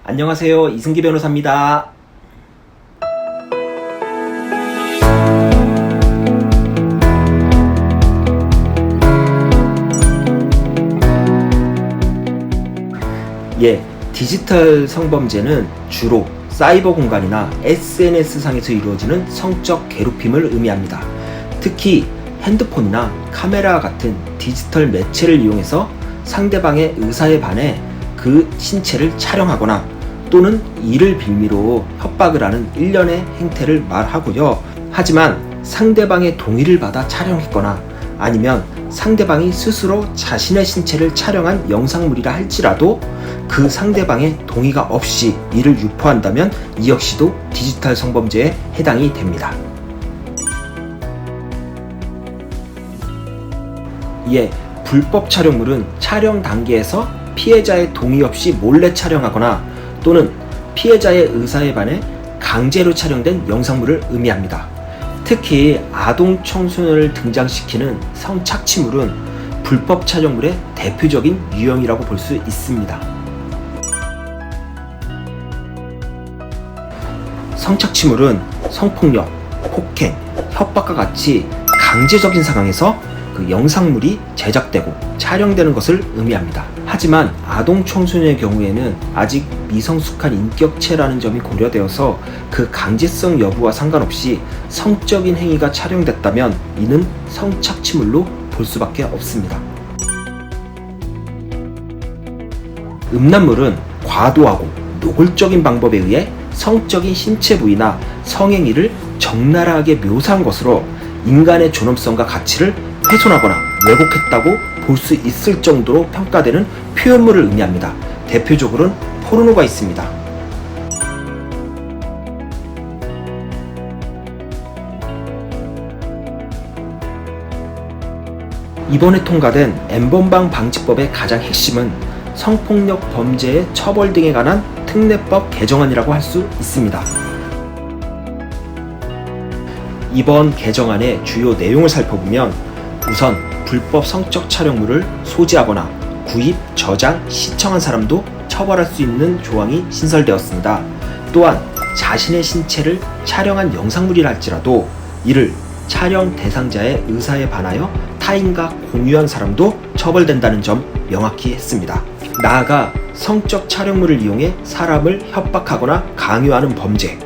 안녕하세요. 이승기 변호사입니다. 디지털 성범죄는 주로 사이버 공간이나 SNS상에서 이루어지는 성적 괴롭힘을 의미합니다. 특히 핸드폰이나 카메라 같은 디지털 매체를 이용해서 상대방의 의사에 반해 그 신체를 촬영하거나 또는 이를 빌미로 협박을 하는 일련의 행태를 말하고요. 하지만 상대방의 동의를 받아 촬영했거나 아니면 상대방이 스스로 자신의 신체를 촬영한 영상물이라 할지라도 그 상대방의 동의가 없이 이를 유포한다면 이 역시도 디지털 성범죄에 해당이 됩니다. 이에 불법 촬영물은 촬영 단계에서 피해자의 동의 없이 몰래 촬영하거나 또는 피해자의 의사에 반해 강제로 촬영된 영상물을 의미합니다. 특히 아동 청소년을 등장시키는 성착취물은 불법 촬영물의 대표적인 유형이라고 볼 수 있습니다. 성착취물은 성폭력, 폭행, 협박과 같이 강제적인 상황에서 그 영상물이 제작되고 촬영되는 것을 의미합니다. 하지만 아동 청소년의 경우에는 아직 미성숙한 인격체라는 점이 고려되어서 그 강제성 여부와 상관없이 성적인 행위가 촬영됐다면 이는 성착취물로 볼 수밖에 없습니다. 음란물은 과도하고 노골적인 방법에 의해 성적인 신체 부위나 성행위를 적나라하게 묘사한 것으로 인간의 존엄성과 가치를 훼손하거나 왜곡했다고 볼 수 있을 정도로 평가되는 표현물을 의미합니다. 대표적으로는 포르노가 있습니다. 이번에 통과된 N번방 방지법의 가장 핵심은 성폭력 범죄의 처벌 등에 관한 특례법 개정안이라고 할 수 있습니다. 이번 개정안의 주요 내용을 살펴보면 우선 불법 성적 촬영물을 소지하거나 구입, 저장, 시청한 사람도 처벌할 수 있는 조항이 신설되었습니다. 또한 자신의 신체를 촬영한 영상물이라 할지라도 이를 촬영 대상자의 의사에 반하여 타인과 공유한 사람도 처벌된다는 점 명확히 했습니다. 나아가 성적 촬영물을 이용해 사람을 협박하거나 강요하는 범죄,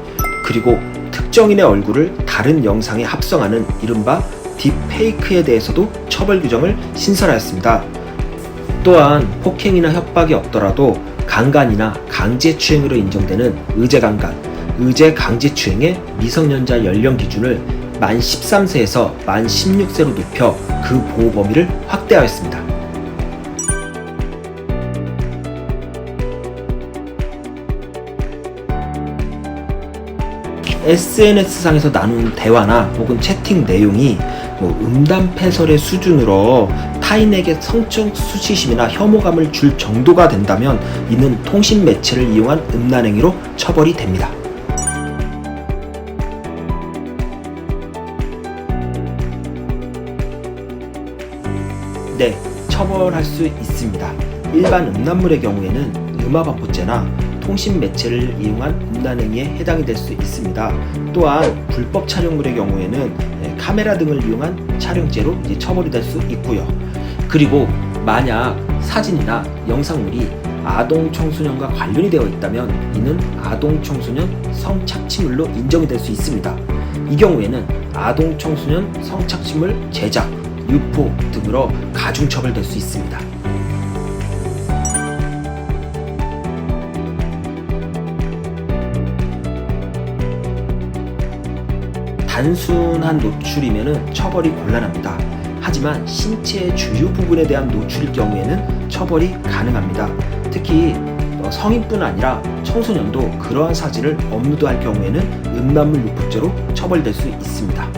그리고 특정인의 얼굴을 다른 영상에 합성하는 이른바 딥페이크에 대해서도 처벌 규정을 신설하였습니다. 또한 폭행이나 협박이 없더라도 강간이나 강제추행으로 인정되는 의제강간, 의제강제추행의 미성년자 연령 기준을 만 13세에서 만 16세로 높여 그 보호 범위를 확대하였습니다. SNS상에서 나눈 대화나 혹은 채팅 내용이 음담패설의 수준으로 타인에게 성적 수치심이나 혐오감을 줄 정도가 된다면 이는 통신 매체를 이용한 음란행위로 처벌이 됩니다. 네, 처벌할 수 있습니다. 일반 음란물의 경우에는 음압안포죄나 통신 매체를 이용한 음란행위에 해당이 될 수 있습니다. 또한 불법 촬영물의 경우에는 카메라 등을 이용한 촬영죄로 처벌이 될 수 있고요. 그리고 만약 사진이나 영상물이 아동 청소년과 관련이 되어 있다면 이는 아동 청소년 성착취물로 인정이 될 수 있습니다. 이 경우에는 아동 청소년 성착취물 제작, 유포 등으로 가중처벌될 수 있습니다. 단순한 노출이면 처벌이 곤란합니다. 하지만 신체의 주요 부분에 대한 노출일 경우에는 처벌이 가능합니다. 특히 성인뿐 아니라 청소년도 그러한 사진을 업로드할 경우에는 음란물 유포죄로 처벌될 수 있습니다.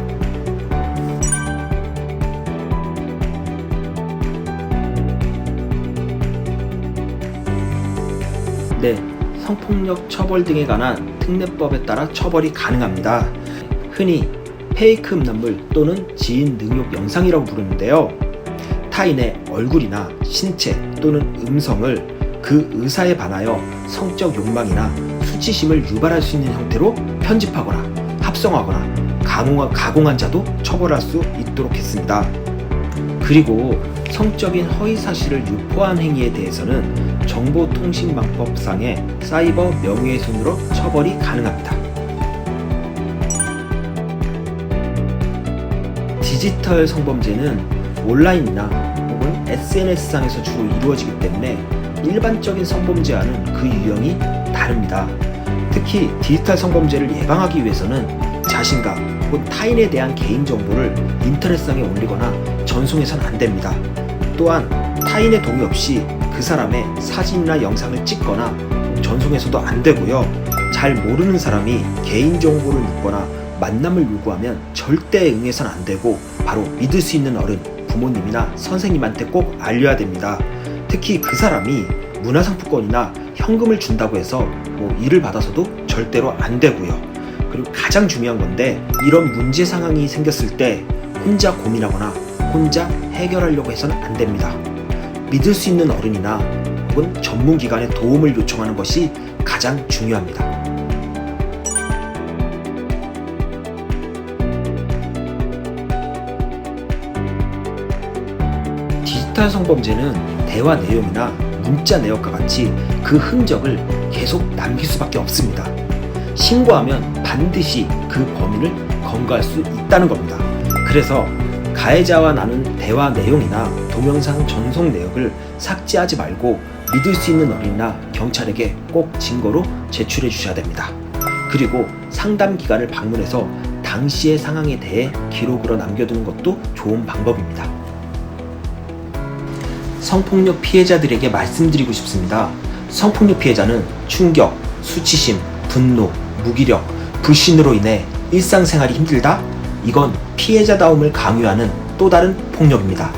네, 성폭력 처벌 등에 관한 특례법에 따라 처벌이 가능합니다. 흔히 페이크 음란물 또는 지인 능욕 영상이라고 부르는데요. 타인의 얼굴이나 신체 또는 음성을 그 의사에 반하여 성적 욕망이나 수치심을 유발할 수 있는 형태로 편집하거나 합성하거나 가공한 자도 처벌할 수 있도록 했습니다. 그리고 성적인 허위 사실을 유포한 행위에 대해서는 정보통신망법상의 사이버 명예훼손으로 처벌이 가능합니다. 디지털 성범죄는 온라인이나 혹은 SNS상에서 주로 이루어지기 때문에 일반적인 성범죄와는 그 유형이 다릅니다. 특히 디지털 성범죄를 예방하기 위해서는 자신과 혹은 타인에 대한 개인정보를 인터넷상에 올리거나 전송해서는 안 됩니다. 또한 타인의 동의 없이 그 사람의 사진이나 영상을 찍거나 전송해서도 안 되고요. 잘 모르는 사람이 개인정보를 묻거나 만남을 요구하면 절대 응해서는 안 되고 바로 믿을 수 있는 어른, 부모님이나 선생님한테 꼭 알려야 됩니다. 특히 그 사람이 문화상품권이나 현금을 준다고 해서 일을 받아서도 절대로 안 되고요. 그리고 가장 중요한 건데, 이런 문제 상황이 생겼을 때 혼자 고민하거나 혼자 해결하려고 해서는 안 됩니다. 믿을 수 있는 어른이나 혹은 전문기관의 도움을 요청하는 것이 가장 중요합니다. 디지털 성범죄는 대화 내용이나 문자 내역과 같이 그 흔적을 계속 남길 수밖에 없습니다. 신고하면 반드시 그 범인을 검거할 수 있다는 겁니다. 그래서 가해자와 나눈 대화 내용이나 동영상 전송 내역을 삭제하지 말고 믿을 수 있는 어린이나 경찰에게 꼭 증거로 제출해 주셔야 됩니다. 그리고 상담기관을 방문해서 당시의 상황에 대해 기록으로 남겨두는 것도 좋은 방법입니다. 성폭력 피해자들에게 말씀드리고 싶습니다. 성폭력 피해자는 충격, 수치심, 분노, 무기력, 불신으로 인해 일상생활이 힘들다? 이건 피해자다움을 강요하는 또 다른 폭력입니다.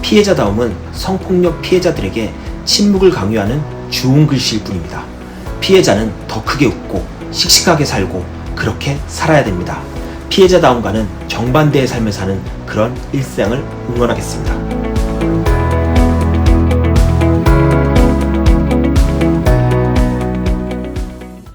피해자다움은 성폭력 피해자들에게 침묵을 강요하는 주운 글씨일 뿐입니다. 피해자는 더 크게 웃고 씩씩하게 살고 그렇게 살아야 됩니다. 피해자다움과는 정반대의 삶을 사는 그런 일상을 응원하겠습니다.